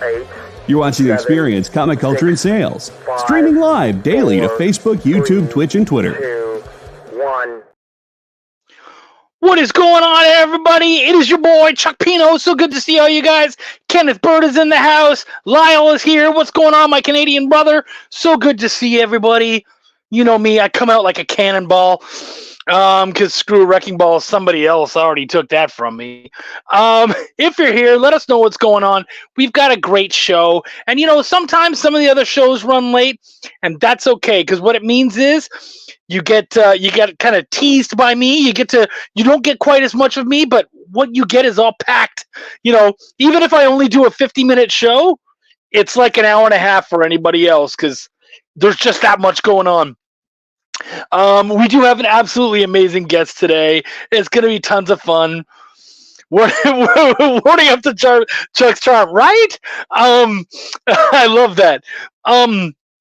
8, You're watching 7, Experience Comic Culture and Sales. 5, Streaming live daily to 4, Facebook, YouTube, 3, Twitch, and Twitter. 2, 1. What is going on, everybody? It is your boy, Chuck Pineau. So good to see all you guys. Kenneth Bird is in the house. Lyle is here. What's going on, my Canadian brother? So good to see everybody. You know me, I come out like a cannonball. Because screw Wrecking Ball, somebody else already took that from me. If you're here, let us know what's going on. We've got a great show. And, you know, sometimes some of the other shows run late, and that's okay, because what it means is you get kind of teased by me. You don't get quite as much of me, but what you get is all packed. You know, even if I only do a 50-minute show, it's like an hour and a half for anybody else, because there's just that much going on. We do have an absolutely amazing guest today. It's going to be tons of fun. We're warming up to Chuck's charm, right? I love that.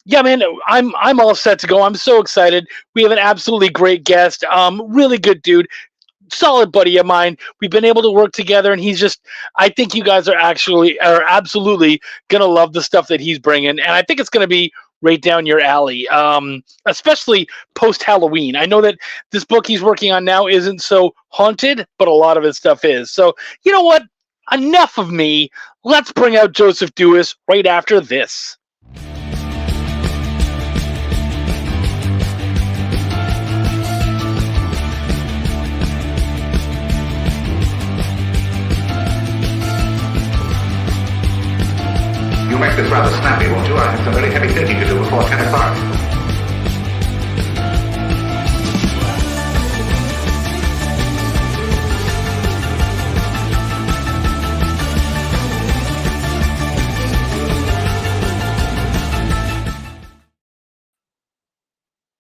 Yeah, man, I'm all set to go. I'm so excited. We have an absolutely great guest. Really good dude. Solid buddy of mine. We've been able to work together, and I think you guys are absolutely going to love the stuff that he's bringing, and I think it's going to be right down your alley, especially post-Halloween. I know that this book he's working on now isn't so haunted, but a lot of his stuff is. So, you know what? Enough of me. Let's bring out Joseph Dewis right after this. You'll make this rather snappy, won't you? I have some very heavy thinking to do before 10 o'clock.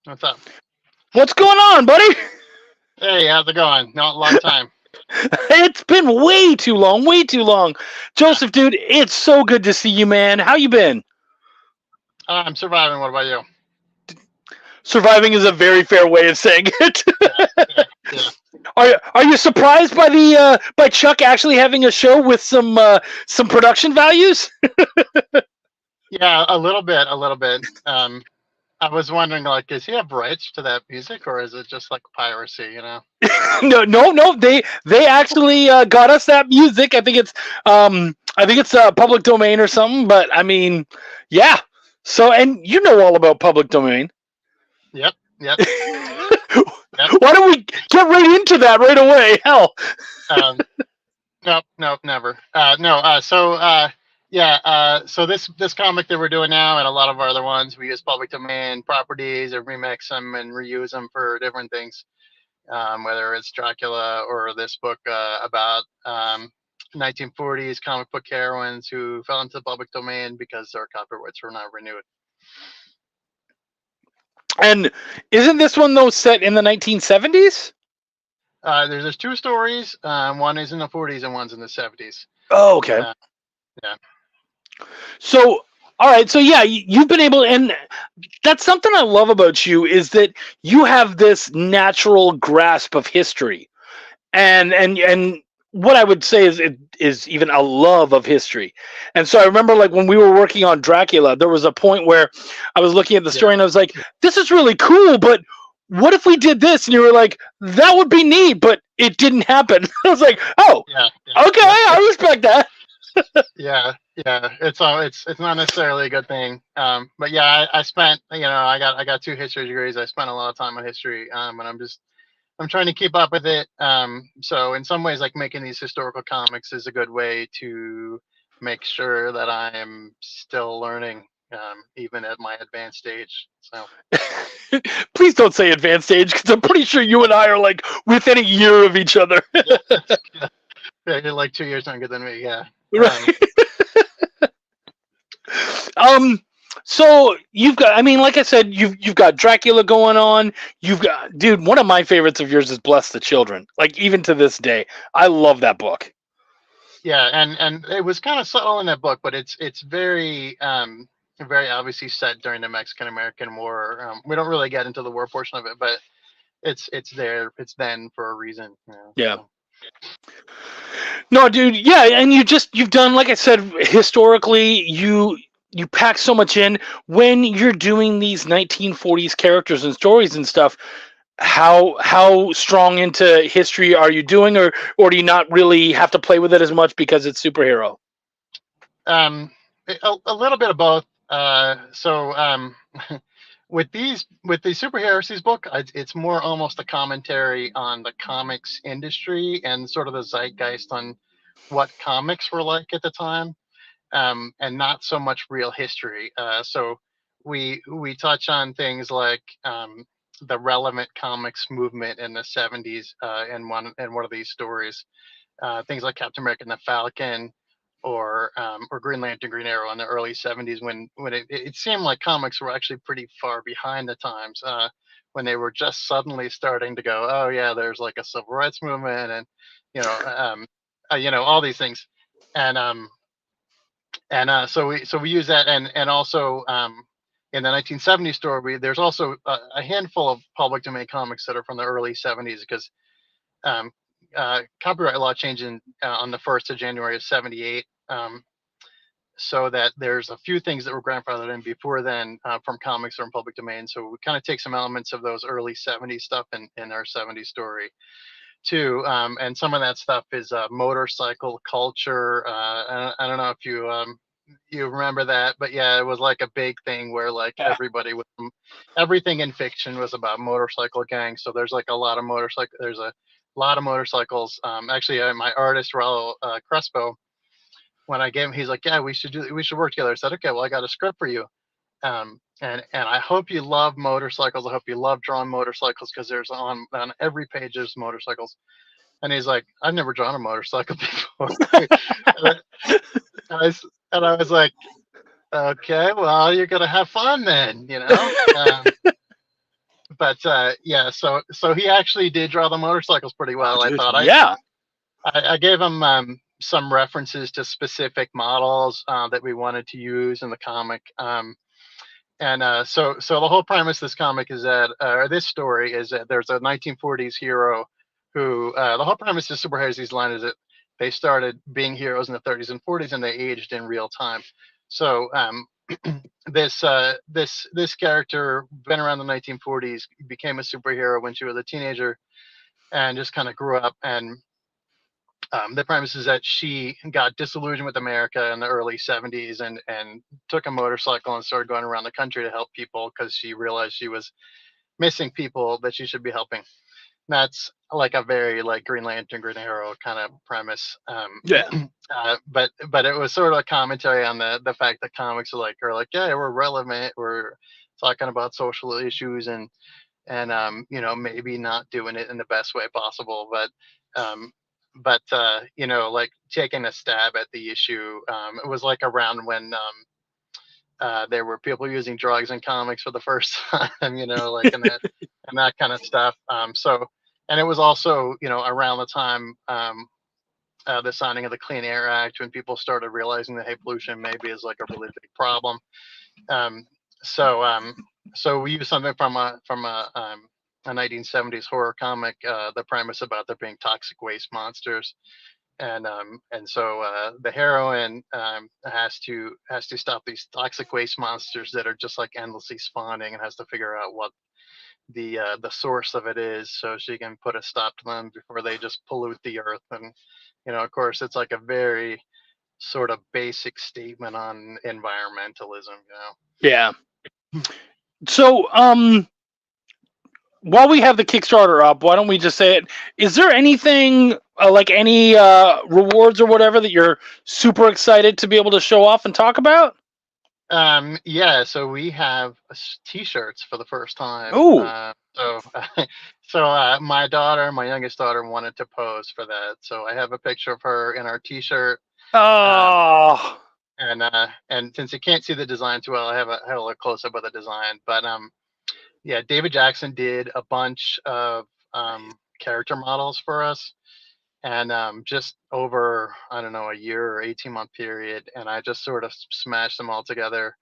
What's up? What's going on, buddy? Hey, how's it going? Not a long time. It's been way too long. Joseph, dude, it's so good to see you, man. How you been? I'm surviving. What about you? Surviving is a very fair way of saying it. Yeah. Are you surprised by Chuck actually having a show with some production values? Yeah, a little bit. I was wondering, like, does he have rights to that music, or is it just like piracy? You know? No. They actually got us that music. I think it's public domain or something. But I mean, yeah. So, and you know all about public domain. Yep. Why don't we get right into that right away? Hell. Nope, never. So this comic that we're doing now, and a lot of our other ones, we use public domain properties and remix them and reuse them for different things. Whether it's Dracula or this book about 1940s comic book heroines who fell into the public domain because their copyrights were not renewed. And isn't this one though set in the 1970s? There's two stories. One is in the 40s and one's in the 70s. Oh, okay. Yeah. So, all right. So, yeah, you've been able, and that's something I love about you is that you have this natural grasp of history, and what I would say is it is even a love of history. And so I remember, like, when we were working on Dracula, there was a point where I was looking at the story and I was like, "This is really cool, but what if we did this?" And you were like, "That would be neat, but it didn't happen." I was like, "Oh, okay, I respect that." Yeah. It's not necessarily a good thing. But yeah, I spent, I got 2 history degrees. I spent a lot of time on history, and I'm trying to keep up with it. So in some ways, like, making these historical comics is a good way to make sure that I'm still learning, even at my advanced age. So please don't say advanced age, because I'm pretty sure you and I are like within a year of each other. Yeah, you're like 2 years younger than me. Yeah. Right. So you've got, I mean, like I said, you've got Dracula going on. You've got, dude, one of my favorites of yours is Bless the Children. Like, even to this day, I love that book. Yeah, and it was kind of subtle in that book, but it's very very obviously set during the Mexican-American War. We don't really get into the war portion of it, but it's there. It's then for a reason. You know, yeah. so. No, dude. Yeah, and you've done, like I said, historically you pack so much in when you're doing these 1940s characters and stories and stuff. How strong into history are you doing, or do you not really have to play with it as much because it's superhero? Um, a little bit of both. With the Super Heresies book, it's more almost a commentary on the comics industry and sort of the zeitgeist on what comics were like at the time, and not so much real history. So we touch on things like the relevant comics movement in the 70s in one of these stories. Things like Captain America and the Falcon, or Green Lantern, Green Arrow in the early 70s, when it seemed like comics were actually pretty far behind the times, when they were just suddenly starting to go, oh yeah, there's like a civil rights movement, and you know all these things, and so we use that, and also in the 1970s story, there's also a handful of public domain comics that are from the early 70s, because um, copyright law changed on the 1st of January of 78. So that there's a few things that were grandfathered in before then, from comics or in public domain. So we kind of take some elements of those early 70s stuff in our 70s story too. And some of that stuff is motorcycle culture. I don't know if you remember that, but yeah, it was like a big thing where like Yeah. everything in fiction was about motorcycle gangs. So there's like a lot of there's a lot of motorcycles. Actually, my artist Raul Crespo, when I gave him, he's like, yeah, we should work together. I said, okay, well, I got a script for you. And I hope you love motorcycles. I hope you love drawing motorcycles, because there's on every page there's motorcycles. And he's like, I've never drawn a motorcycle before. and, I was like, okay, well, you're gonna have fun then, you know. But yeah, so he actually did draw the motorcycles pretty Oh, well. I dude. thought Yeah. I gave him some references to specific models that we wanted to use in the comic. And so the whole premise of this comic is that, or this story is that there's a 1940s hero who, the whole premise of Super Heresies line is that they started being heroes in the 30s and 40s, and they aged in real time. So this character, been around the 1940s, became a superhero when she was a teenager, and just kind of grew up. And the premise is that she got disillusioned with America in the early 70s, and took a motorcycle and started going around the country to help people, because she realized she was missing people that she should be helping. That's like a very like Green Lantern, Green Arrow kind of premise. Yeah. But it was sort of a commentary on the fact that comics are like, yeah, we're relevant, we're talking about social issues, and maybe not doing it in the best way possible, um like taking a stab at the issue. It was like around when there were people using drugs in comics for the first time, like and that kind of stuff. And it was also, around the time, the signing of the Clean Air Act, when people started realizing that, hey, pollution maybe is like a really big problem. Um, so so we used something from a 1970s horror comic, the premise about there being toxic waste monsters, and so the heroine has to stop these toxic waste monsters that are just like endlessly spawning, and has to figure out what the source of it is, so she can put a stop to them before they just pollute the earth. And of course, it's like a very sort of basic statement on environmentalism. Yeah. So, while we have the Kickstarter up, why don't we just say it? Is there anything, like any rewards or whatever, that you're super excited to be able to show off and talk about? Yeah, so we have t-shirts for the first time. Ooh. So my youngest daughter, wanted to pose for that, so I have a picture of her in our t-shirt. Oh. And since you can't see the design too well, I have a little close up of the design. But yeah, David Jackson did a bunch of character models for us, and just over, I don't know, a year or 18-month period, and I just sort of smashed them all together.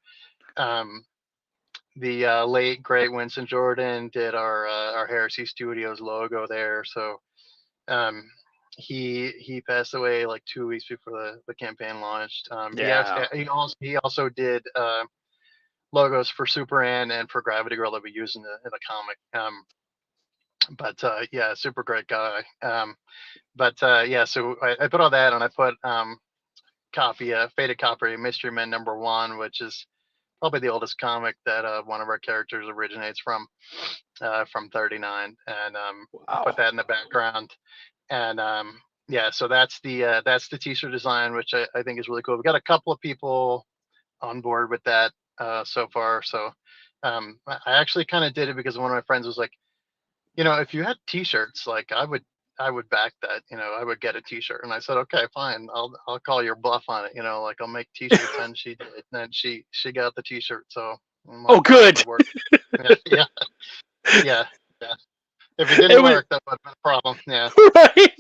The late great Winston Jordan did our Heresy Studios logo there. So he passed away like 2 weeks before the campaign launched. Yeah. He also did logos for Superman and for Gravity Girl that we use in the comic. But yeah, super great guy. But yeah, so I put all that, and I put Faded Copy, Mystery Men #1, which is probably the oldest comic that one of our characters originates from 39, and put Wow. that in the background. And yeah, so that's the t-shirt design, which I think is really cool. We got a couple of people on board with that so far. So I actually kind of did it because one of my friends was like, if you had t-shirts, like I would back that. I would get a t-shirt, and I said, okay, fine, I'll call your bluff on it. Like I'll make t-shirts, and she did, and she got the t-shirt. So Oh, my good. effort worked. Yeah, yeah, yeah, yeah. If it didn't It was work, that would have been a problem. Yeah, right.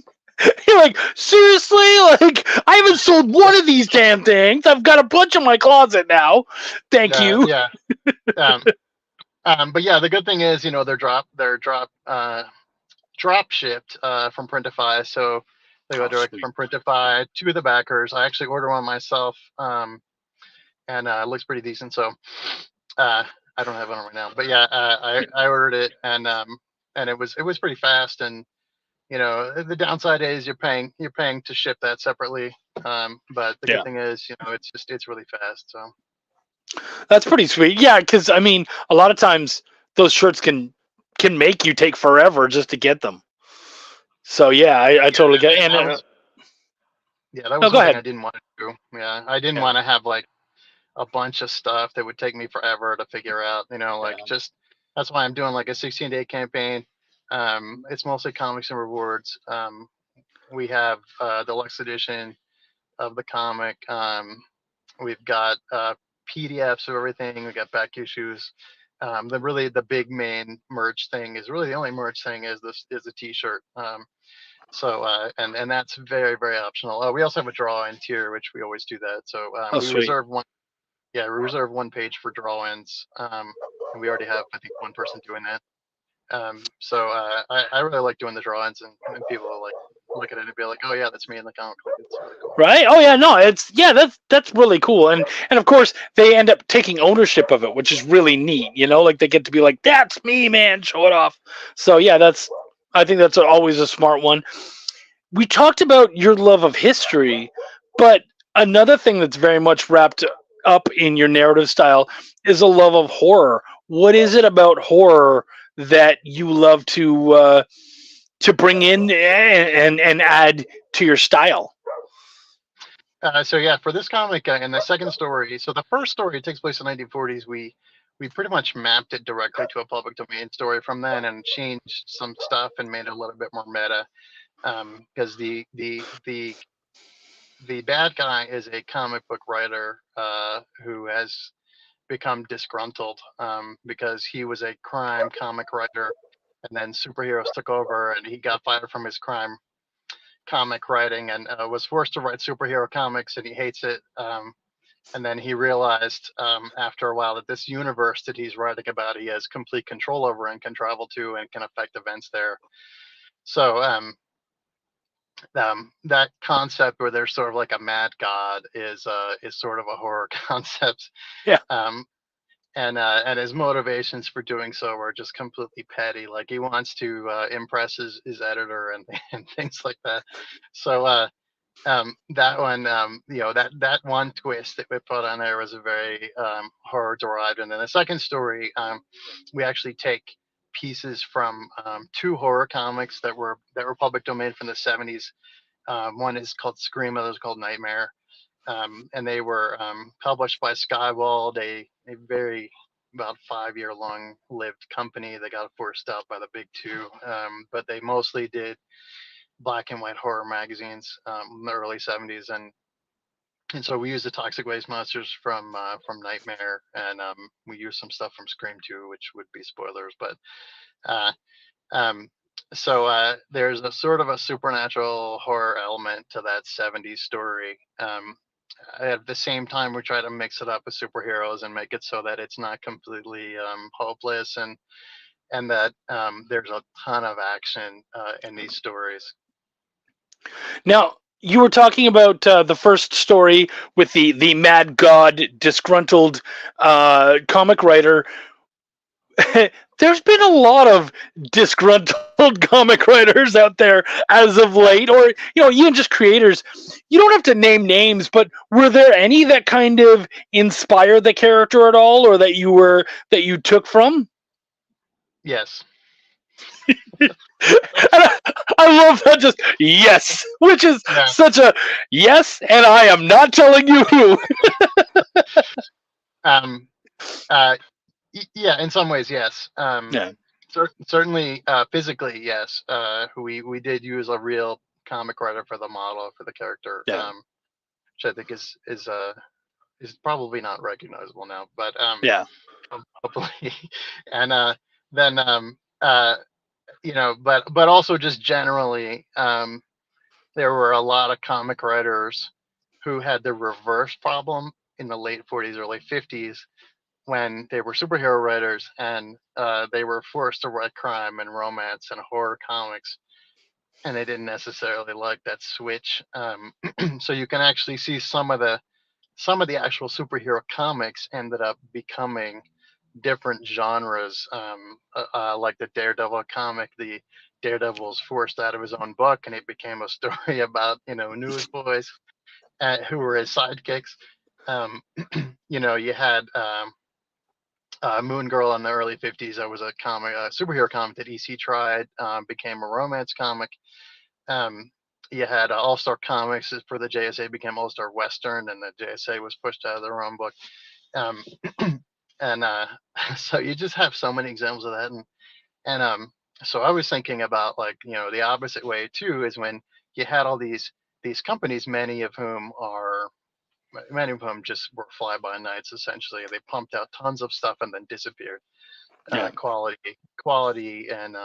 You're like, seriously? Like, I haven't sold one of these damn things. I've got a bunch in my closet now. Thank yeah, you. yeah. Um, but yeah, the good thing is, they're drop shipped from Printify, so they go Oh, directly sweet. from Printify to the backers. I actually ordered one myself, and it looks pretty decent. So I don't have one right now, but yeah, I ordered it, and it was pretty fast. And the downside is you're paying to ship that separately. But the good Yeah. thing is, it's really fast. So That's pretty sweet. Yeah, because I mean, a lot of times those shirts can make you take forever just to get them. So yeah, I yeah, totally get it. And that no, was go something ahead. I didn't want to do. Yeah, I didn't Yeah, want to have like a bunch of stuff that would take me forever to figure out. Like yeah. just that's why I'm doing like a 16-day campaign. It's mostly comics and rewards. We have deluxe edition of the comic. We've got PDFs of everything. We got back issues. The big main merch thing is really the only merch thing is a T-shirt. And that's very very optional. We also have a draw-in tier, which we always do that. So Oh, we sweet. reserve one. Yeah, we reserve one page for draw-ins, and we already have I think one person doing that. So I really like doing the draw-ins, and people like look at it and be like, oh yeah, that's me in the comic book. It's really cool. Right? Oh yeah, no, that's really cool. And of course they end up taking ownership of it, which is really neat. Like they get to be like, that's me, man, show it off. So yeah, I think that's always a smart one. We talked about your love of history, but another thing that's very much wrapped up in your narrative style is a love of horror. What is it about horror that you love to bring in and add to your style? So yeah, for this comic and the second story, so the first story takes place in 1940s. We pretty much mapped it directly to a public domain story from then, and changed some stuff and made it a little bit more meta. Because the bad guy is a comic book writer who has become disgruntled because he was a crime comic writer, and then superheroes took over, and he got fired from his crime comic writing, and was forced to write superhero comics, and he hates it. And then he realized after a while that this universe that he's writing about, he has complete control over and can travel to and can affect events there. So that concept where there's sort of like a mad god is sort of a horror concept. Yeah. Um, and his motivations for doing so are just completely petty. Like he wants to impress his editor and and things like that. So that one, that one twist that we put on there was a very horror derived. And then the second story, we actually take pieces from two horror comics that were public domain from the 70s. One is called Scream, the other is called Nightmare. And they were published by Skywald, a very about 5-year long lived company that got forced out by the big two. But they mostly did black and white horror magazines in the early 70s, and so we used the Toxic Waste Monsters from Nightmare, and we used some stuff from Scream 2, which would be spoilers. But uh, um, so there's a sort of a supernatural horror element to that 70s story. At the same time, we try to mix it up with superheroes and make it so that it's not completely hopeless, and that there's a ton of action in these stories. Now, you were talking about the first story with the mad god disgruntled comic writer. There's been a lot of disgruntled comic writers out there as of Yeah. late, or even just creators. You don't have to name names, but were there any that kind of inspired the character at all, or that you took from? Yes. And I love that, just yes, which is Yeah. such a yes, and I am not telling you who. Um. Uh. Yeah. In some ways, yes. Yeah, Certainly, physically, yes. We did use a real comic writer for the model for the character. yeah, Which I think is probably not recognizable now, but yeah, hopefully. And then but also just generally, there were a lot of comic writers who had the reverse problem in the late 40s, early 50s, when they were superhero writers and they were forced to write crime and romance and horror comics, and they didn't necessarily like that switch. So you can actually see some of the actual superhero comics ended up becoming different genres, like the Daredevil comic. The Daredevil was forced out of his own book, and it became a story about newsboys who were his sidekicks. Um, you had Moon Girl in the early 50s. That was a comic, a superhero comic that EC tried, became a romance comic. Um, you had All Star Comics for the JSA became All Star Western, and the JSA was pushed out of their own book. Um, and so you just have so many examples of that, and so I was thinking about, like, the opposite way too, is when you had all these companies, many of whom just were fly by nights. Essentially, they pumped out tons of stuff and then disappeared. yeah. Quality, and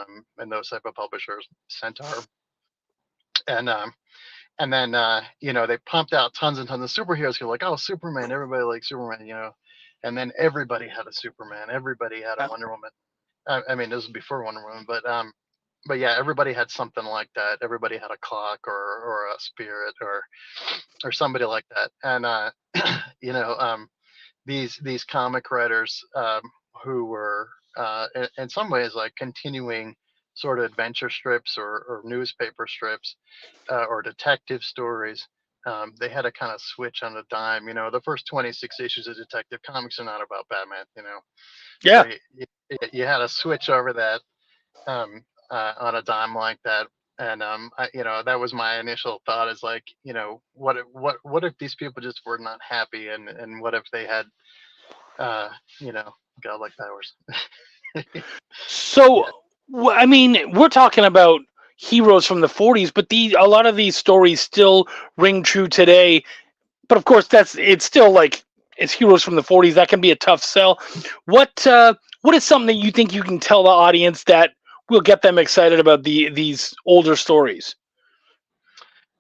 those type of publishers, Centaur, and and then they pumped out tons and tons of superheroes. You're like, oh, Superman, everybody likes Superman. And then everybody had a Superman, everybody had a Wonder Woman. I mean, this was before Wonder Woman, but yeah, everybody had something like that. Everybody had a clock or a spirit or somebody like that. And you know, these comic writers, who were in some ways like continuing sort of adventure strips or newspaper strips, or detective stories. They had to kind of switch on a dime. The first 26 issues of Detective Comics are not about Batman. So Yeah. you had to switch over that, on a dime like that. And that was my initial thought, is like, what if these people just were not happy, and what if they had uh, you know godlike powers? So, Yeah. I mean, we're talking about heroes from the 40s, but a lot of these stories still ring true today. But of course, it's still like it's heroes from the 40s. That can be a tough sell. What is something that you think you can tell the audience that will get them excited about these older stories?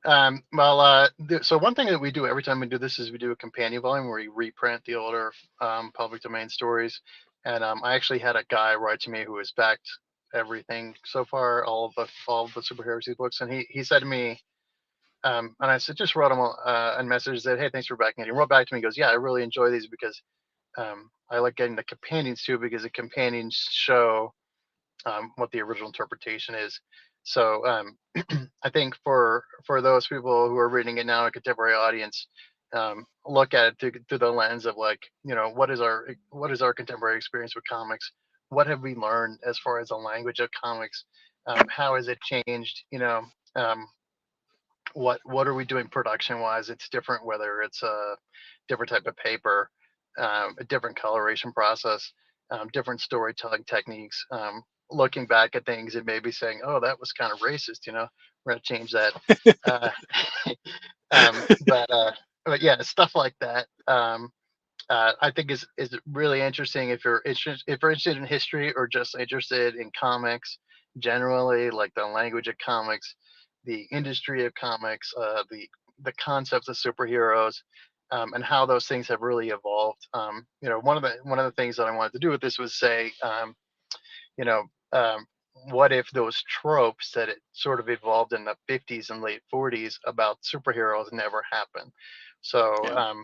Well, so one thing that we do every time we do this is we do a companion volume where we reprint the older public domain stories. And I actually had a guy write to me who has backed everything so far, all of the superheroes books, and he said to me, and I said, just wrote him a message, that, hey, thanks for backing it. He wrote back to me, he goes, yeah, I really enjoy these because I like getting the companions too, because the companions show what the original interpretation is. So I think for those people who are reading it now, a contemporary audience, look at it through the lens of, like, what is our contemporary experience with comics? What have we learned as far as the language of comics? How has it changed? Um, what are we doing production wise? It's different, whether it's a different type of paper, a different coloration process, different storytelling techniques. Looking back at things and maybe saying, oh, that was kind of racist, we're going to change that. uh, but yeah, stuff like that. I think is really interesting if you're interested in history, or just interested in comics generally, like the language of comics, the industry of comics, the concepts of superheroes, and how those things have really evolved. One of the things that I wanted to do with this was say, you know, um, what if those tropes that it sort of evolved in the 50s and late 40s about superheroes never happened? So, Yeah.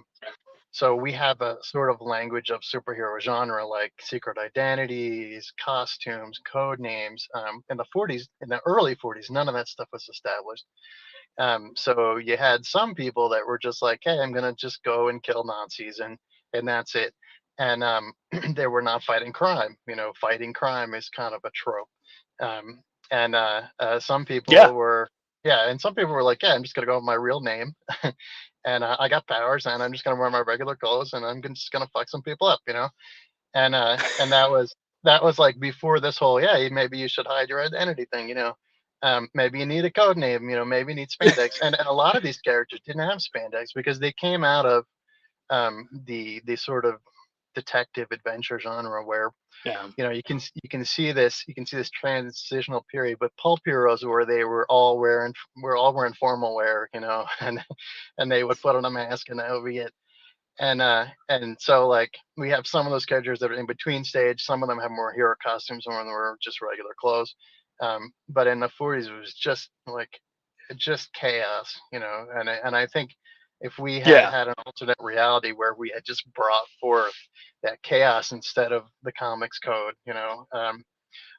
so we have a sort of language of superhero genre, like secret identities, costumes, code names. In the 40s, in the early 40s, none of that stuff was established. So you had some people that were just like, "Hey, I'm gonna just go and kill Nazis," and that's it. And they were not fighting crime. Fighting crime is kind of a trope. Um, and some Yeah. people were, yeah, and some people were like, "Yeah, I'm just gonna go with my real name, and I got powers, and I'm just gonna wear my regular clothes, and just gonna fuck some people up." And that was like before this whole, yeah, maybe you should hide your identity thing. Maybe you need a code name, maybe you need spandex, and a lot of these characters didn't have spandex because they came out of the sort of detective adventure genre where Yeah. you can see this transitional period with pulp heroes where they were all wearing formal wear, and they would put on a mask and that would be it. And so like we have some of those characters that are in between stage. Some of them have more hero costumes, some of them were just regular clothes. But in the 40s, it was just chaos. And I think if we had Yeah. had an alternate reality where we had just brought forth that chaos instead of the comics code,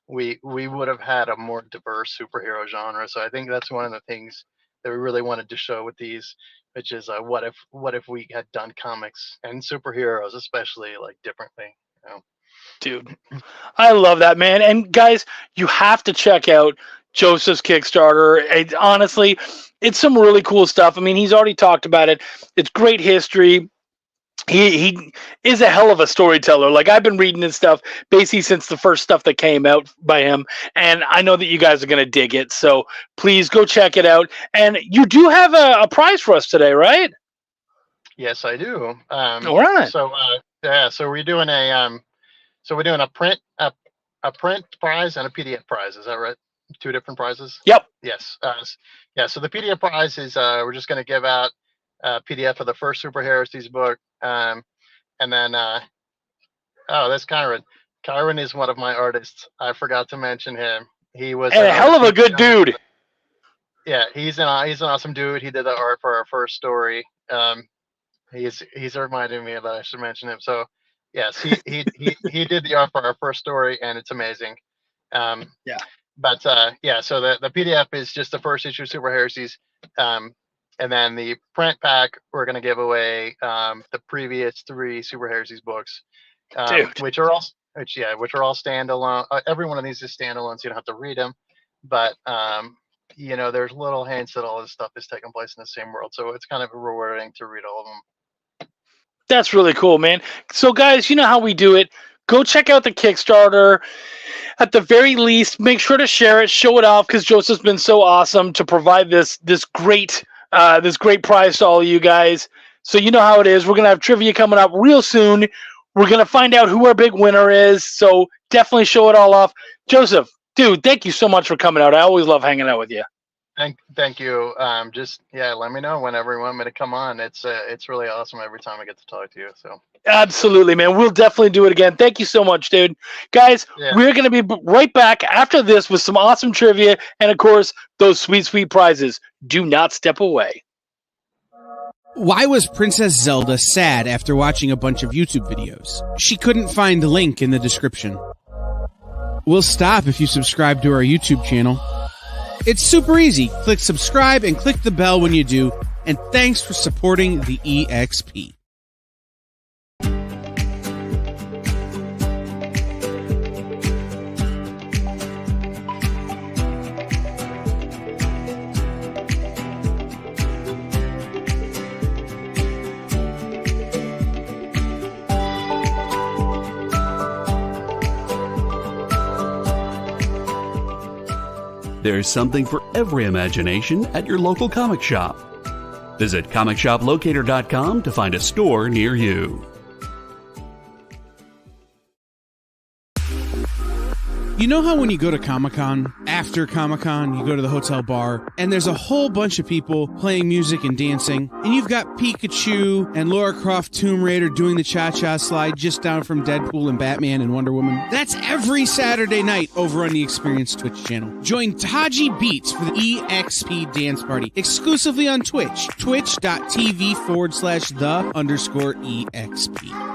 we would have had a more diverse superhero genre. So I think that's one of the things that we really wanted to show with these, which is what if we had done comics and superheroes, especially like differently. Dude, I love that, man. And guys, you have to check out Joseph's Kickstarter. Honestly, it's some really cool stuff. I mean, he's already talked about it. It's great history. He is a hell of a storyteller. Like, I've been reading his stuff basically since the first stuff that came out by him, and I know that you guys are going to dig it. So please go check it out. And you do have a prize for us today, right? Yes, I do. All right. So yeah, so we're doing a print prize and a PDF prize. Is that right? Two different prizes. Yep. Yes. Yeah. So the PDF prize is we're just going to give out a PDF of the first Super Heresies book, and then that's Kyron. Kyron is one of my artists. I forgot to mention him. He was And a hell of a good dude. Yeah, he's an awesome dude. He did the art for our first story. He's reminding me that I should mention him. So yes, he did the art for our first story, and it's amazing. Yeah. But yeah, so the PDF is just the first issue of Super Heresies, and then the print pack we're gonna give away the previous 3 Super Heresies books, which are all standalone. Every one of these is standalone, so you don't have to read them. But there's little hints that all this stuff is taking place in the same world, so it's kind of rewarding to read all of them. That's really cool, man. So, guys, you know how we do it. Go check out the Kickstarter. At the very least, make sure to share it, show it off, because Joseph's been so awesome to provide this great prize to all of you guys. So you know how it is. We're gonna have trivia coming up real soon. We're gonna find out who our big winner is. So definitely show it all off. Joseph, dude, thank you so much for coming out. I always love hanging out with you. Thank you. Just let me know whenever you want me to come on. It's really awesome every time I get to talk to you. So absolutely, man. We'll definitely do it again. Thank you so much, dude. Guys, we're gonna be right back after this with some awesome trivia and, of course, those sweet, sweet prizes. Do not step away. Why was Princess Zelda sad after watching a bunch of YouTube videos? She couldn't find the link in the description. We'll stop if you subscribe to our YouTube channel. It's super easy. Click subscribe and click the bell when you do. And thanks for supporting the EXP. There's something for every imagination at your local comic shop. Visit comicshoplocator.com to find a store near you. You know how when you go to Comic-Con, after Comic-Con, you go to the hotel bar, and there's a whole bunch of people playing music and dancing, and you've got Pikachu and Lara Croft Tomb Raider doing the cha-cha slide just down from Deadpool and Batman and Wonder Woman? That's every Saturday night over on the Experience Twitch channel. Join Taji Beats for the EXP Dance Party, exclusively on Twitch, twitch.tv/the_EXP.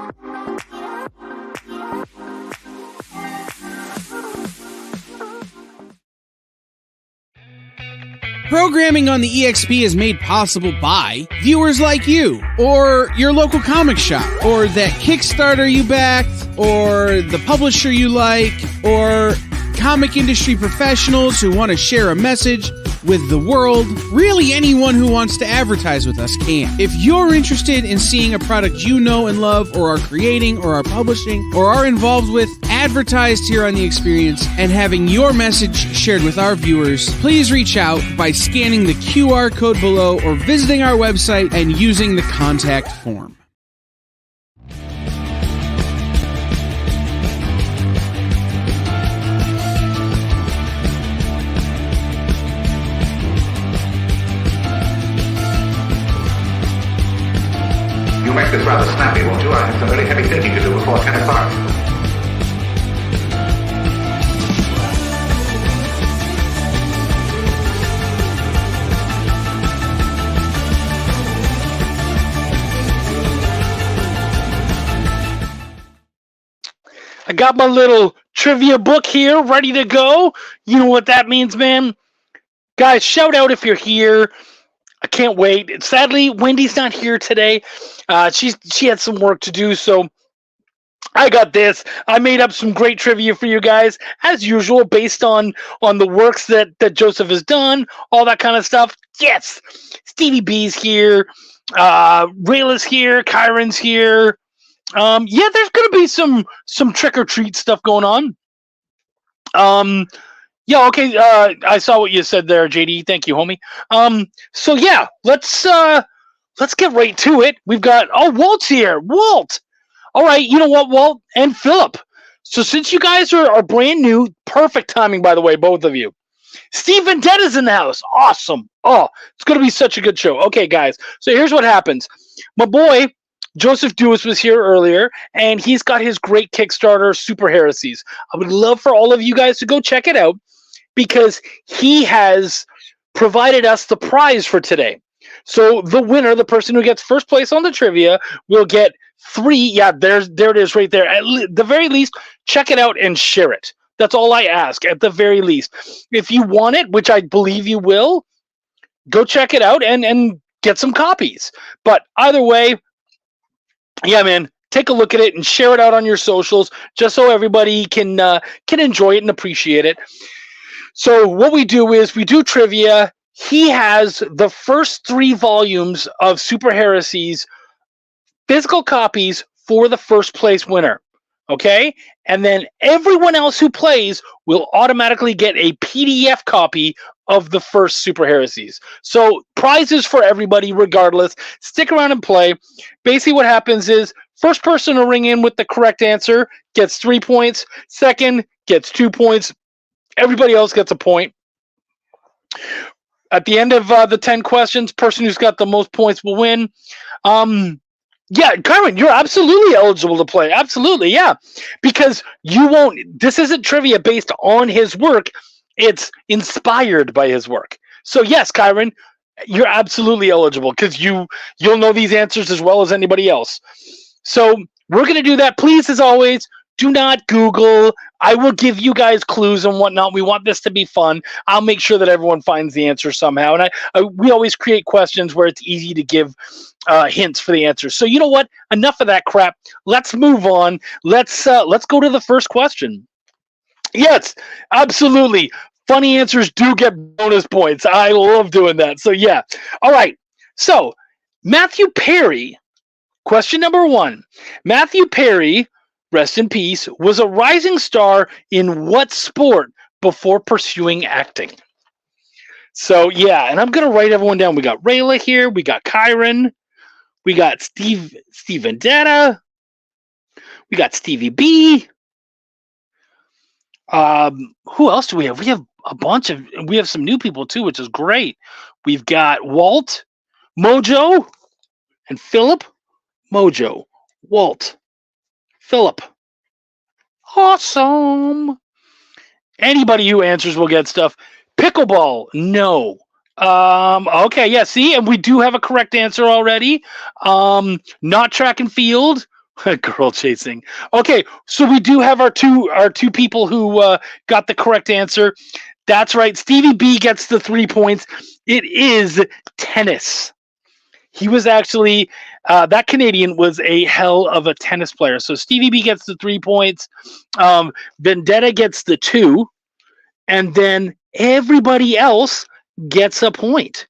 Programming on the EXP is made possible by viewers like you, or your local comic shop, or that Kickstarter you backed, or the publisher you like, or comic industry professionals who want to share a message with the world. Really, anyone who wants to advertise with us can. If you're interested in seeing a product you know and love, or are creating, or are publishing, or are involved with, advertised here on The Experience, and having your message shared with our viewers, please reach out by scanning the QR code below or visiting our website and using the contact form. You'll make this rather snappy, won't you? I have some very heavy thinking to do before 10 o'clock. I got my little trivia book here ready to go. You know what that means, man? Guys, shout out if you're here. I can't wait. Sadly, Wendy's not here today. She had some work to do, so I got this. I made up some great trivia for you guys, as usual, based on the works that Joseph has done, all that kind of stuff. Yes! Stevie B's here. Rayla's here. Kyron's here. Yeah, there's going to be some trick-or-treat stuff going on. Yeah, okay. I saw what you said there, JD. Thank you, homie. So yeah, let's get right to it. We've got Walt's here. Walt. All right, you know what, Walt and Philip. So since you guys are brand new, perfect timing, by the way, both of you. Steve Vendetta's in the house. Awesome. Oh, it's gonna be such a good show. Okay, guys. So here's what happens. My boy Joseph Dewis was here earlier, and he's got his great Kickstarter, Super Heresies. I would love for all of you guys to go check it out, because he has provided us the prize for today. So the winner, the person who gets first place on the trivia, will get 3. Yeah, there it is right there. At the very least, check it out and share it. That's all I ask, at the very least. If you want it, which I believe you will, go check it out and get some copies. But either way, yeah, man, take a look at it and share it out on your socials, just so everybody can enjoy it and appreciate it. So what we do is we do trivia. He has the first 3 volumes of Super Heresies, physical copies for the first place winner. Okay? And then everyone else who plays will automatically get a PDF copy of the first Super Heresies. So prizes for everybody regardless. Stick around and play. Basically what happens is first person to ring in with the correct answer gets 3 points. Second gets 2 points. Everybody else gets a point. At the end of the 10 questions, person who's got the most points will win. Yeah, Kyron, you're absolutely eligible to play. Absolutely, yeah. Because you won't, this isn't trivia based on his work. It's inspired by his work. So yes, Kyron, you're absolutely eligible, because you'll know these answers as well as anybody else. So we're going to do that. Please, as always, do not Google. I will give you guys clues and whatnot. We want this to be fun. I'll make sure that everyone finds the answer somehow. And we always create questions where it's easy to give hints for the answers. So you know what? Enough of that crap. Let's move on. Let's go to the first question. Yes, absolutely. Funny answers do get bonus points. I love doing that. So yeah. All right. So Matthew Perry, question number 1. Matthew Perry, rest in peace, was a rising star in what sport before pursuing acting? So yeah, and I'm gonna write everyone down. We got Rayla here, we got Kyron, we got Steve Vendetta, we got Stevie B. Who else do we have? We have a bunch of. We have some new people too, which is great. We've got Walt, Mojo, and Philip. Mojo, Walt, Philip. Awesome. Anybody who answers will get stuff. Pickleball, no. Okay, yeah, see, and we do have a correct answer already. Not track and field. Girl chasing. Okay, so we do have our two people who got the correct answer. That's right. Stevie B gets the 3 points. It is tennis. He was actually that Canadian was a hell of a tennis player. So Stevie B gets the 3 points. Vendetta gets the 2, and then everybody else gets a point.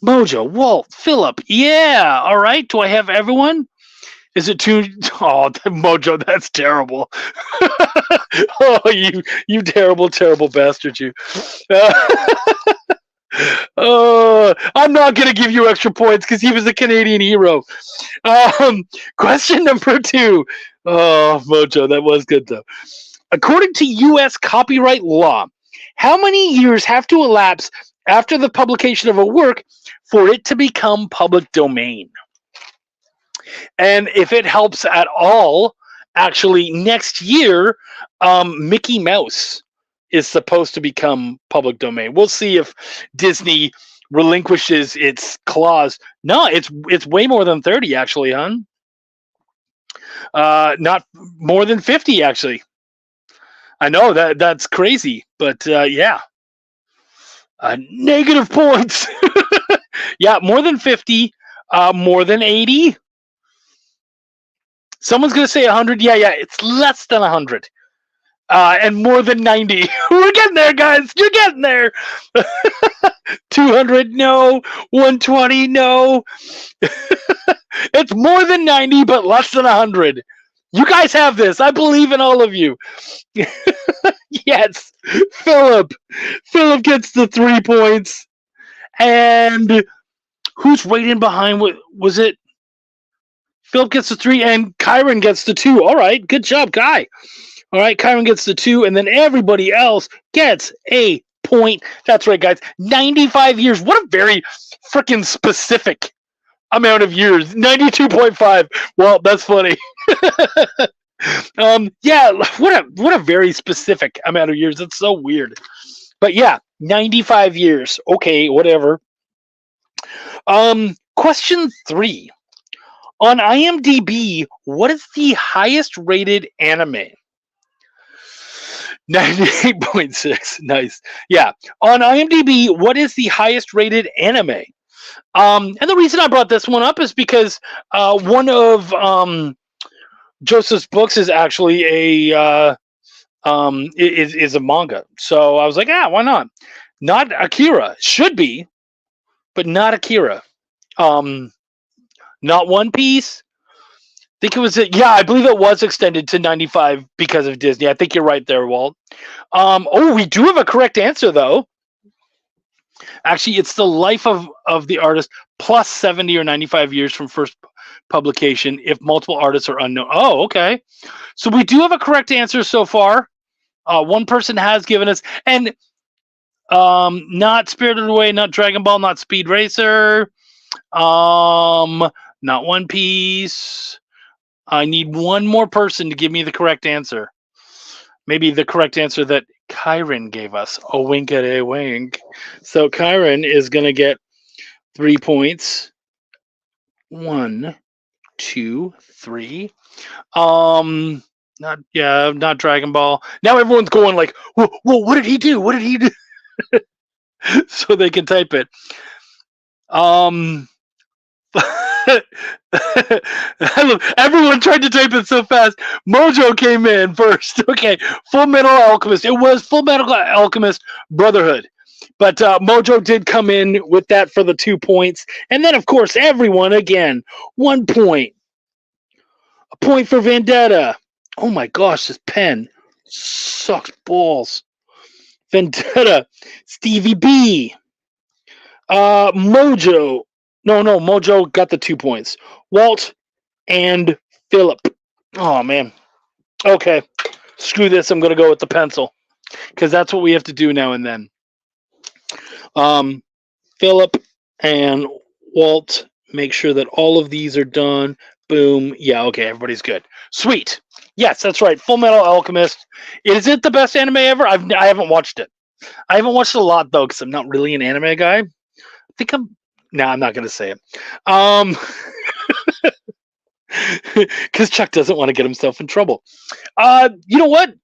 Mojo, Walt, Philip. Yeah. All right. Do I have everyone? Is it too? Oh, Mojo, that's terrible. Oh, you terrible, terrible bastard, you. I'm not going to give you extra points because he was a Canadian hero. Question number 2. Oh, Mojo, that was good, though. According to U.S. copyright law, how many years have to elapse after the publication of a work for it to become public domain? And if it helps at all, actually, next year, Mickey Mouse is supposed to become public domain. We'll see if Disney relinquishes its clause. No, it's way more than 30, actually, hon. Not more than 50, actually. I know that's crazy, but yeah. Negative points. Yeah, more than 50, more than 80. Someone's going to say 100. Yeah, it's less than 100. And more than 90. We're getting there, guys. You're getting there. 200, no. 120, no. It's more than 90, but less than 100. You guys have this. I believe in all of you. Yes. Philip. Philip gets the 3 points. And who's right in behind? Was it? Philip gets the 3, and Kyron gets the 2. All right. Good job, Kai. All right. Kyron gets the 2, and then everybody else gets a point. That's right, guys. 95 years. What a very freaking specific amount of years. 92.5. Well, that's funny. Yeah, what a very specific amount of years. That's so weird. But yeah, 95 years. Okay, whatever. Question 3. On IMDb, what is the highest rated anime? 98.6. Nice. Yeah. On IMDb, what is the highest rated anime? And the reason I brought this one up is because one of Joseph's books is actually a is a manga. So I was like, why not? Not Akira. Should be, but not Akira. Not One Piece. I think it was I believe it was extended to 95 because of Disney. I think you're right there, Walt. We do have a correct answer though. Actually, it's the life of the artist plus 70 or 95 years from first publication if multiple artists are unknown. Oh, okay. So we do have a correct answer so far. One person has given us, and not Spirited Away, not Dragon Ball, not Speed Racer, not One Piece. I need one more person to give me the correct answer. Maybe the correct answer that Kyron gave us. A wink at a wink. So Kyron is going to get 3 points. 1, 2, 3. Not Dragon Ball. Now everyone's going like, whoa, what did he do? What did he do? So they can type it. Everyone tried to type it so fast. Mojo came in first. Okay, Full Metal Alchemist. It was Full Metal Alchemist Brotherhood. But Mojo did come in with that for the 2 points. And then, of course, everyone, again, 1 point. A point for Vendetta. Oh my gosh, this pen sucks balls. Vendetta. Stevie B. Mojo. No, Mojo got the 2 points. Walt and Philip. Oh, man. Okay. Screw this. I'm going to go with the pencil because that's what we have to do now and then. Philip and Walt, make sure that all of these are done. Boom. Yeah, okay, everybody's good. Sweet. Yes, that's right. Full Metal Alchemist. Is it the best anime ever? I haven't watched it. I haven't watched it a lot, though, because I'm not really an anime guy. I think I'm... No, I'm not going to say it. Because Chuck doesn't want to get himself in trouble. You know what?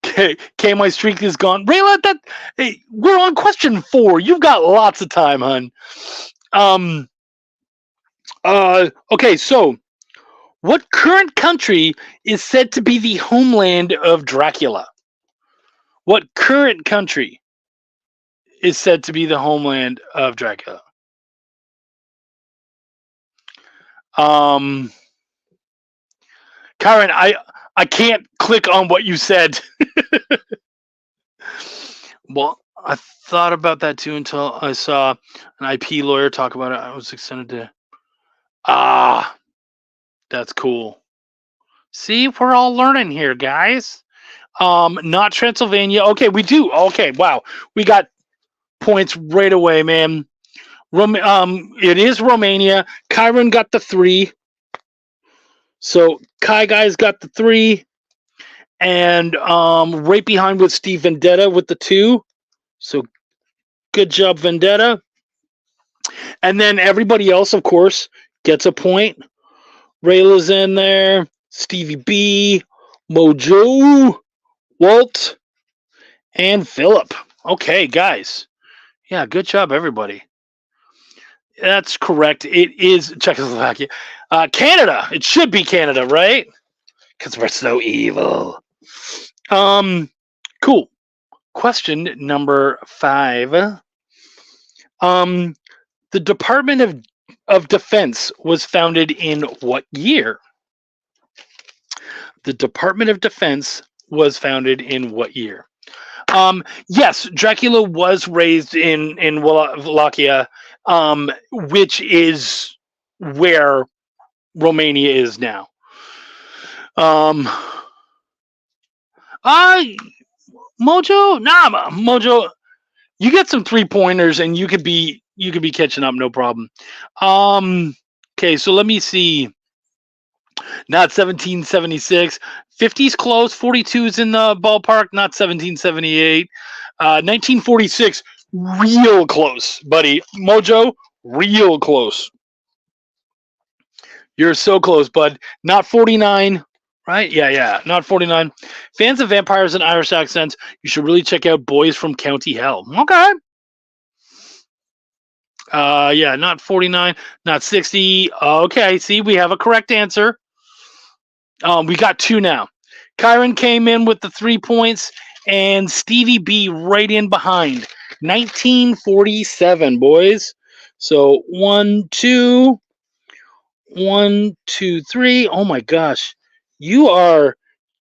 Okay, my streak is gone. Rayla, hey, we're on question 4. You've got lots of time, hun. Okay, so what current country is said to be the homeland of Dracula? What current country is said to be the homeland of Dracula? Karen, I can't click on what you said. Well, I thought about that too until I saw an IP lawyer talk about it. I was extended to... that's cool. See, we're all learning here, guys. Not Transylvania. Okay, we do. Okay, wow. We got points right away, man. It is Romania. Kyron got the 3. So Kai Guy's got the 3. And right behind with Steve Vendetta with the 2. So good job, Vendetta. And then everybody else, of course, gets a point. Rayla's in there. Stevie B, Mojo, Walt, and Philip. Okay, guys. Yeah, good job, everybody. That's correct. It is Czechoslovakia. Canada. It should be Canada, right? Because we're so evil. Cool. Question number 5. The Department of Defense was founded in what year? The Department of Defense was founded in what year? Yes, Dracula was raised in Wallachia, which is where Romania is now. Mojo, you get some 3-pointers and you could be catching up, no problem. Okay, so let me see. Not 1776. 50's close. 42's in the ballpark. Not 1778. 1946. Real close, buddy. Mojo, real close. You're so close, bud. Not 49. Right? Yeah. Not 49. Fans of vampires and Irish accents, you should really check out Boys from County Hell. Okay. Yeah, not 49. Not 60. Okay, see, we have a correct answer. We got 2 now. Kyron came in with the 3 points, and Stevie B right in behind. 1947, boys. So 1, 2, 1, 2, 3. Oh my gosh, you are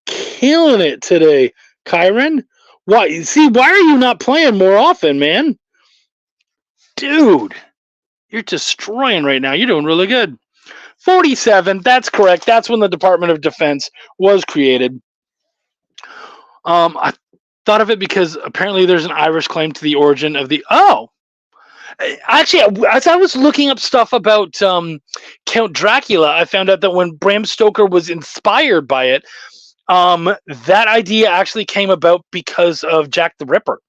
killing it today, Kyron. Why? See, why are you not playing more often, man? Dude, you're destroying right now. You're doing really good. 47, that's correct. That's when the Department of Defense was created. I thought of it because apparently there's an Irish claim to the origin of the... Actually, as I was looking up stuff about Count Dracula, I found out that when Bram Stoker was inspired by it, that idea actually came about because of Jack the Ripper.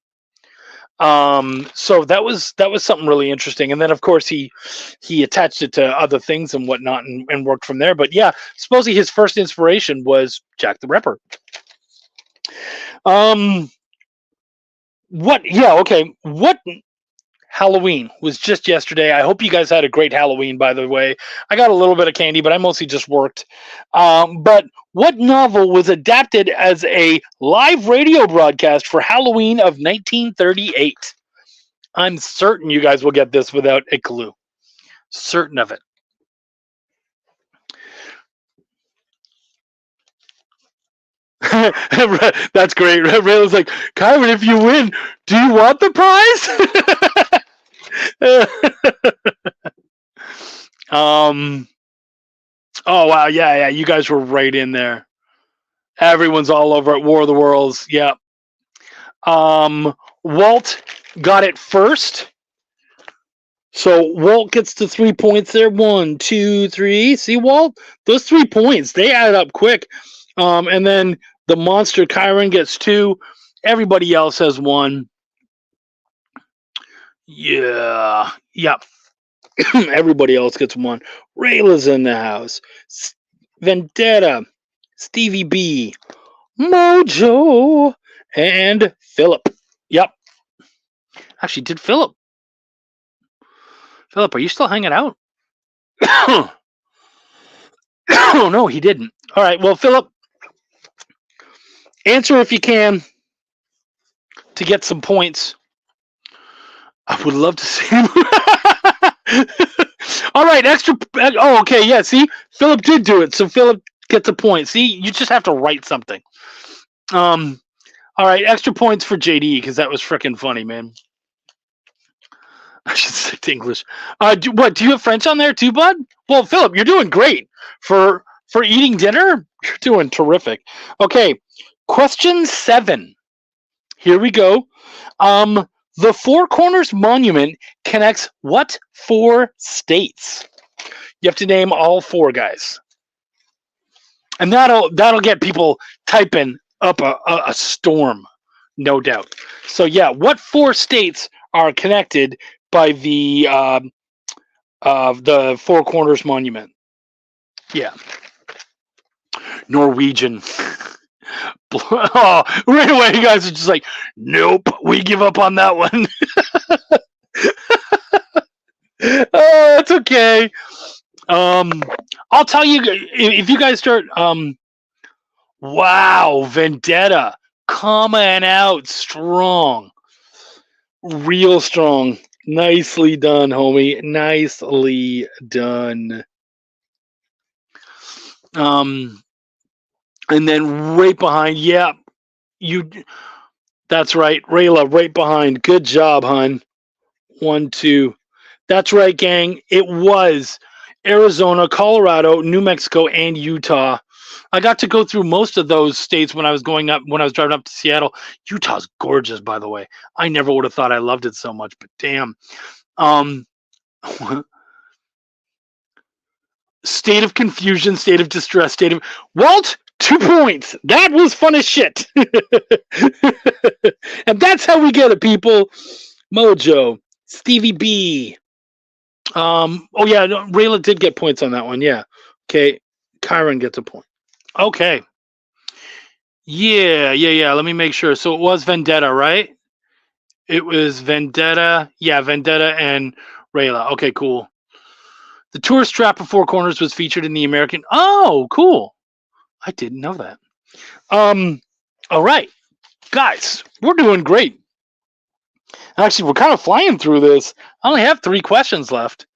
So that was something really interesting. And then of course he attached it to other things and whatnot and worked from there. But yeah, supposedly his first inspiration was Jack the Ripper. What Halloween was just yesterday. I hope you guys had a great Halloween, by the way. I got a little bit of candy, but I mostly just worked. But what novel was adapted as a live radio broadcast for Halloween of 1938? I'm certain you guys will get this without a clue. Certain of it. That's great. Rayla's like, Kyron, if you win, do you want the prize? Oh wow, yeah, you guys were right in there. Everyone's all over at War of the Worlds. Yep. Walt got it first. So Walt gets the 3 points there. 1, 2, 3. See, Walt? Those 3 points, they add up quick. And then the monster Kyron gets 2. Everybody else has 1. Yeah. Yep. Everybody else gets 1. Rayla's in the house. Vendetta. Stevie B. Mojo. And Philip. Yep. Actually, did Philip? Philip, are you still hanging out? Oh, no, he didn't. All right. Well, Philip, answer if you can to get some points. I would love to see him. All right. Extra. Oh, okay. Yeah. See, Philip did do it. So Philip gets a point. See, you just have to write something. All right. Extra points for JD because that was freaking funny, man. I should stick to English. Do you have French on there too, bud? Well, Philip, you're doing great for eating dinner. You're doing terrific. Okay, question 7. Here we go. The Four Corners Monument connects what 4 states? You have to name all 4, guys, and that'll get people typing up a storm, no doubt. So yeah, what 4 states are connected by the Four Corners Monument? Yeah. Norwegian. Oh, right away you guys are just like, nope, we give up on that one. Oh, it's okay. I'll tell you if you guys start wow, Vendetta coming out strong. Real strong. Nicely done, homie. Nicely done. And then right behind, yeah, that's right, Rayla, right behind. Good job, hon. 1, 2. That's right, gang. It was Arizona, Colorado, New Mexico, and Utah. I got to go through most of those states when I was driving up to Seattle. Utah's gorgeous, by the way. I never would have thought I loved it so much, but damn. State of confusion, state of distress, Walt, 2 points. That was fun as shit. And that's how we get it, people. Mojo, Stevie B. Oh yeah, no, Rayla did get points on that one. Yeah. Okay. Kyron gets a point. Okay. Yeah. Let me make sure. So it was Vendetta, right? It was Vendetta. Yeah, Vendetta and Rayla. Okay, cool. The tourist trap of Four Corners was featured in the American. Oh, cool. I didn't know that. All right, guys, we're doing great. Actually, we're kind of flying through this. I only have 3 questions left.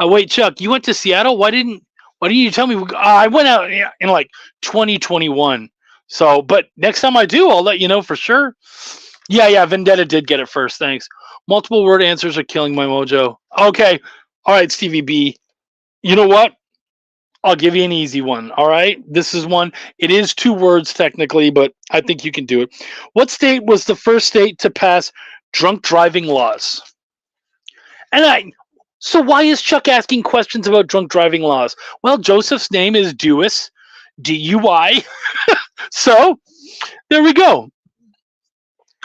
Wait, Chuck, you went to Seattle? Why didn't you tell me? I went out in like 2021. So, but next time I do, I'll let you know for sure. Yeah, Vendetta did get it first. Thanks. Multiple word answers are killing my mojo. Okay. All right, Stevie B. You know what? I'll give you an easy one. All right. This is one. It is 2 words technically, but I think you can do it. What state was the first state to pass drunk driving laws? So why is Chuck asking questions about drunk driving laws? Well, Joseph's name is Dewis, D-U-Y. So there we go.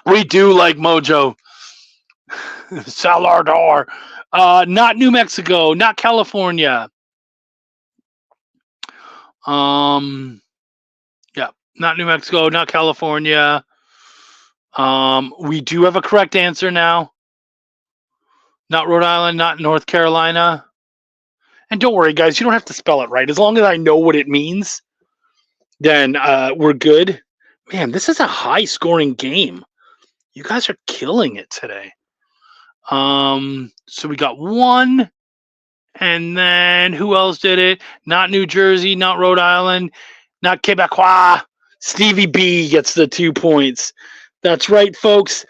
We do like mojo. Salador. Not New Mexico, not California. Yeah, not New Mexico, not California. We do have a correct answer now. Not Rhode Island, not North Carolina. And don't worry, guys, you don't have to spell it right. As long as I know what it means, then we're good. Man, this is a high-scoring game. You guys are killing it today. So we got 1. And then who else did it? Not New Jersey, not Rhode Island, not Quebecois. Stevie B gets the 2 points. That's right, folks.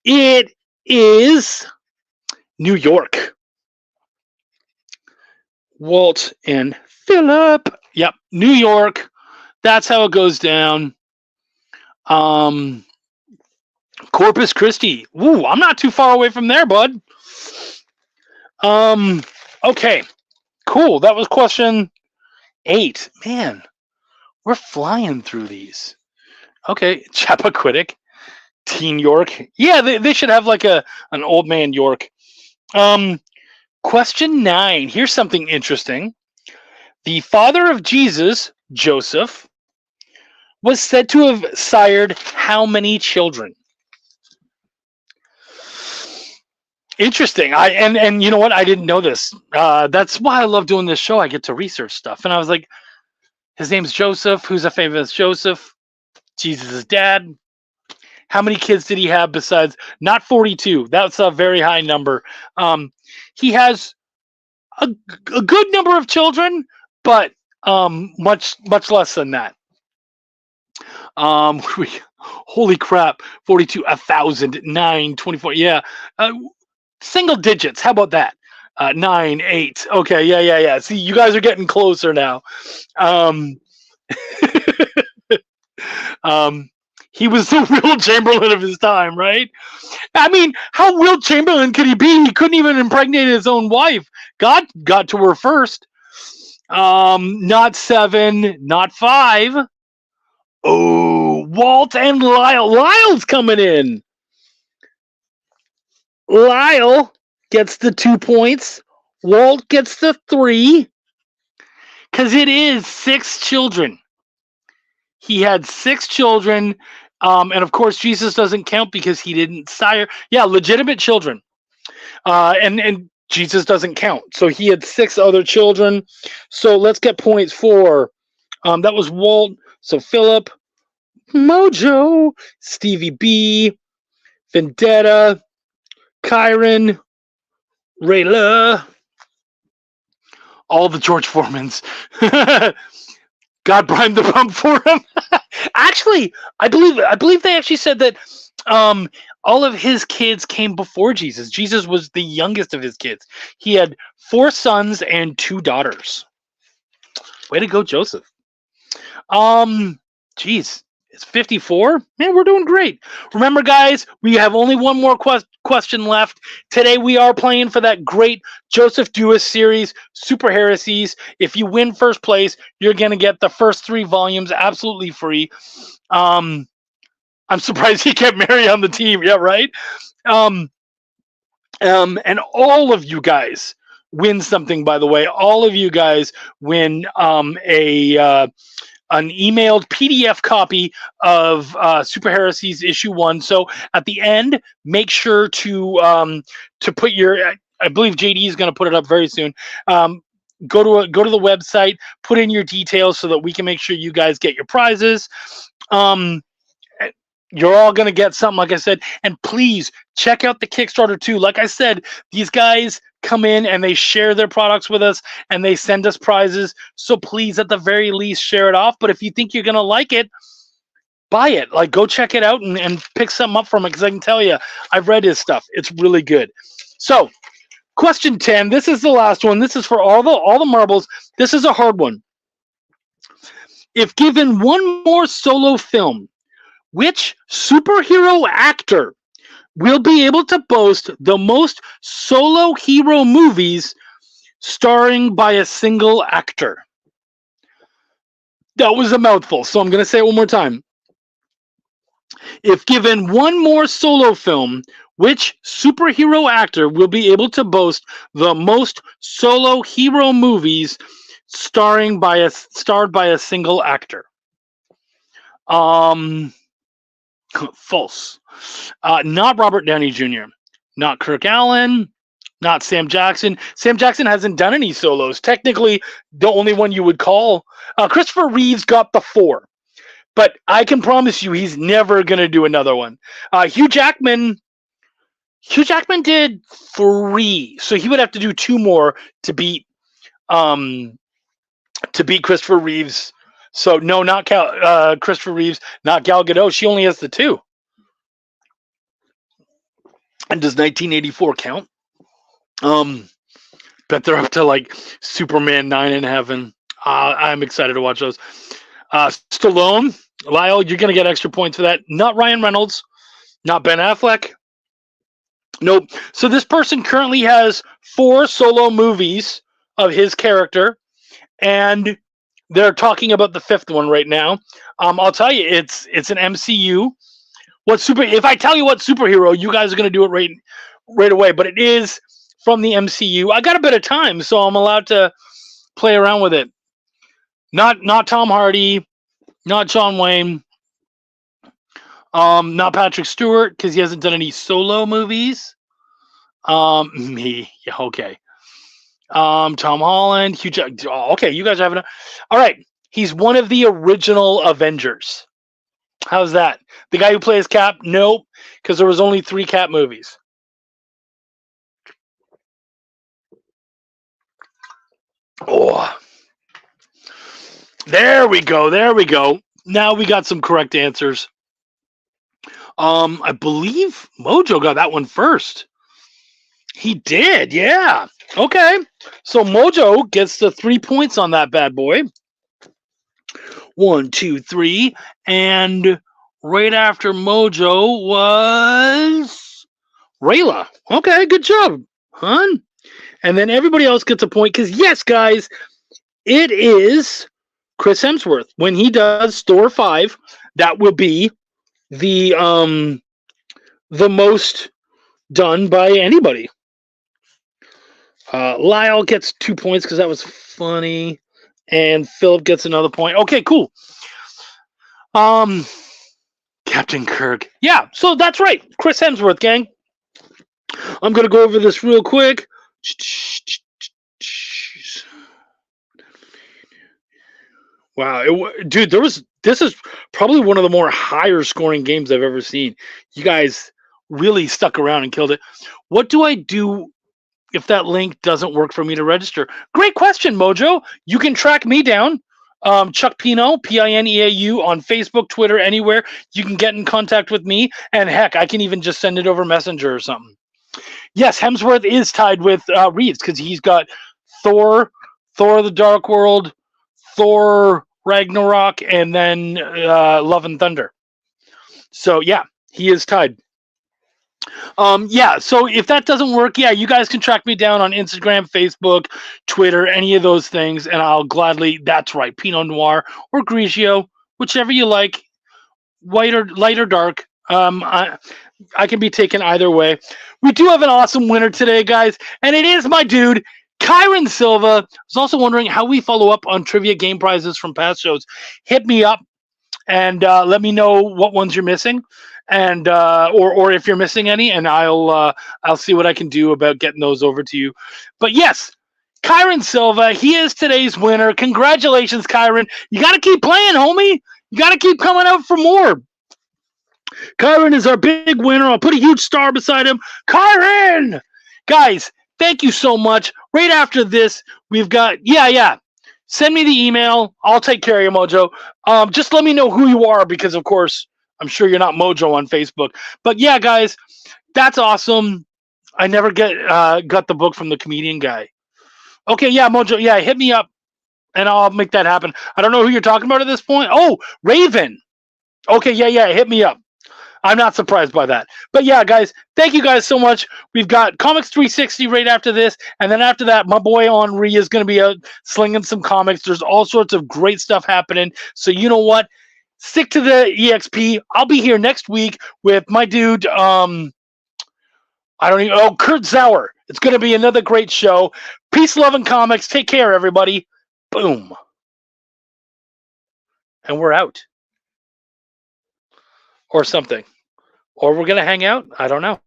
It is New York. Walt and Philip New York. That's how it goes down. Corpus Christi. Ooh, I'm not too far away from there, bud. Okay, cool. That was question 8. Man, we're flying through these. Okay, Chappaquiddick, Teen York. Yeah, they should have like an old man York. Question 9. Here's something interesting. The father of Jesus, Joseph, was said to have sired how many children? Interesting. And you know what? I didn't know this. That's why I love doing this show. I get to research stuff. And I was like, his name's Joseph. Who's a famous Joseph? Jesus' dad. How many kids did he have besides? Not 42. That's a very high number. He has a good number of children, but much less than that. Holy crap, 42, 1,000, 9, 24. Yeah, single digits. How about that? 9, 8. Okay, yeah. See, you guys are getting closer now. He was the Will Chamberlain of his time, right? I mean, how Will Chamberlain could he be? He couldn't even impregnate his own wife. God got to her first. Not 7, not 5. Oh, Walt and Lyle. Lyle's coming in. Lyle gets the 2 points. Walt gets the 3. Because it is 6 children. He had 6 children. And of course, Jesus doesn't count because he didn't sire. Yeah, legitimate children. And Jesus doesn't count. So he had 6 other children. So let's get points for. That was Walt. So Philip, Mojo, Stevie B, Vendetta, Kyron, Rayla, all the George Foremans. God primed the pump for him. Actually, I believe they actually said that all of his kids came before Jesus. Jesus was the youngest of his kids. He had 4 sons and 2 daughters. Way to go, Joseph. Geez, it's 54. Man, we're doing great. Remember, guys, we have only one more question left. Today, we are playing for that great Joseph Duis series, Super Heresies. If you win first place, you're going to get the first 3 volumes absolutely free. I'm surprised he kept Mary on the team. Yeah, right? And all of you guys win something, by the way. All of you guys win an emailed PDF copy of Super Heresies issue 1. So at the end, make sure to put your. I believe JD is going to put it up very soon. Go to the website, put in your details so that we can make sure you guys get your prizes. You're all going to get something, like I said. And please check out the Kickstarter too. Like I said, these guys come in and they share their products with us and they send us prizes. So please, at the very least, share it off. But if you think you're going to like it, buy it. Like, go check it out and pick something up from it, because I can tell you, I've read his stuff. It's really good. So, question 10. This is the last one. This is for all the marbles. This is a hard one. If given one more solo film, which superhero actor will be able to boast the most solo hero movies starring by a single actor? That was a mouthful, so I'm going to say it one more time. If given one more solo film, which superhero actor will be able to boast the most solo hero movies starred by a single actor? False. Not Robert Downey Jr., not Kirk Allen, not Sam Jackson. Sam Jackson hasn't done any solos. Technically, the only one you would call. Christopher Reeves got the 4. But I can promise you he's never going to do another one. Hugh Jackman did 3. So he would have to do 2 more to beat Christopher Reeves. So no, not Christopher Reeves, not Gal Gadot. She only has the 2. And does 1984 count? Bet they're up to like Superman 9 in heaven. I'm excited to watch those. Stallone, Lyle, you're going to get extra points for that. Not Ryan Reynolds, not Ben Affleck. Nope. So this person currently has 4 solo movies of his character, and they're talking about the 5th one right now. I'll tell you, it's an MCU. If I tell you what superhero, you guys are going to do it right away. But it is from the MCU. I got a bit of time, so I'm allowed to play around with it. Not Tom Hardy, not John Wayne, not Patrick Stewart because he hasn't done any solo movies. Me, yeah, okay. Tom Holland, Hugh Jack. Okay, you guys are having all right. He's one of the original Avengers. How's that? The guy who plays Cap? Nope, because there was only 3 Cap movies. Oh, there we go. Now we got some correct answers. I believe Mojo got that one first. He did, yeah. Okay, so Mojo gets the 3 points on that bad boy. 1, 2, 3, and right after Mojo was Rayla. Okay, good job, hon. And then everybody else gets a point because yes, guys, it is Chris Hemsworth. When he does Thor 5, that will be the most done by anybody. Lyle gets 2 points because that was funny, and Philip gets another point. Okay, cool. Captain Kirk. Yeah, so that's right. Chris Hemsworth, gang. I'm gonna go over this real quick. Wow, dude, this is probably one of the more higher scoring games I've ever seen. You guys really stuck around and killed it. What do I do if that link doesn't work for me to register? Great question, Mojo. You can track me down. Chuck Pineau, Pineau on Facebook, Twitter, anywhere. You can get in contact with me. And heck, I can even just send it over Messenger or something. Yes, Hemsworth is tied with Reeves because he's got Thor, Thor the Dark World, Thor Ragnarok, and then Love and Thunder. So yeah, he is tied. Yeah, so if that doesn't work, yeah, you guys can track me down on Instagram, Facebook, Twitter, any of those things, and I'll gladly, that's right, Pinot Noir or Grigio, whichever you like, light or dark. I can be taken either way. We do have an awesome winner today, guys, and it is my dude, Kyron Silva. I was also wondering how we follow up on trivia game prizes from past shows. Hit me up and let me know what ones you're missing, and or if you're missing any, and I'll see what I can do about getting those over to you. But yes, Kyron Silva, he is today's winner. Congratulations, Kyron. You got to keep playing, homie. You got to keep coming out for more. Kyron is our big winner. I'll put a huge star beside him. Kyron! Guys, thank you so much. Right after this, we've got, yeah. Send me the email. I'll take care of you, Mojo. Just let me know who you are because, of course, I'm sure you're not Mojo on Facebook. But yeah, guys, that's awesome. I never got the book from the comedian guy. Okay, yeah, Mojo. Yeah, hit me up, and I'll make that happen. I don't know who you're talking about at this point. Oh, Raven. Okay, yeah, hit me up. I'm not surprised by that. But yeah, guys, thank you guys so much. We've got Comics 360 right after this. And then after that, my boy Henri is going to be out slinging some comics. There's all sorts of great stuff happening. So you know what? Stick to the EXP. I'll be here next week with my dude, Kurt Zauer. It's going to be another great show. Peace, love, and comics. Take care, everybody. Boom. And we're out. Or something. Or we're going to hang out. I don't know.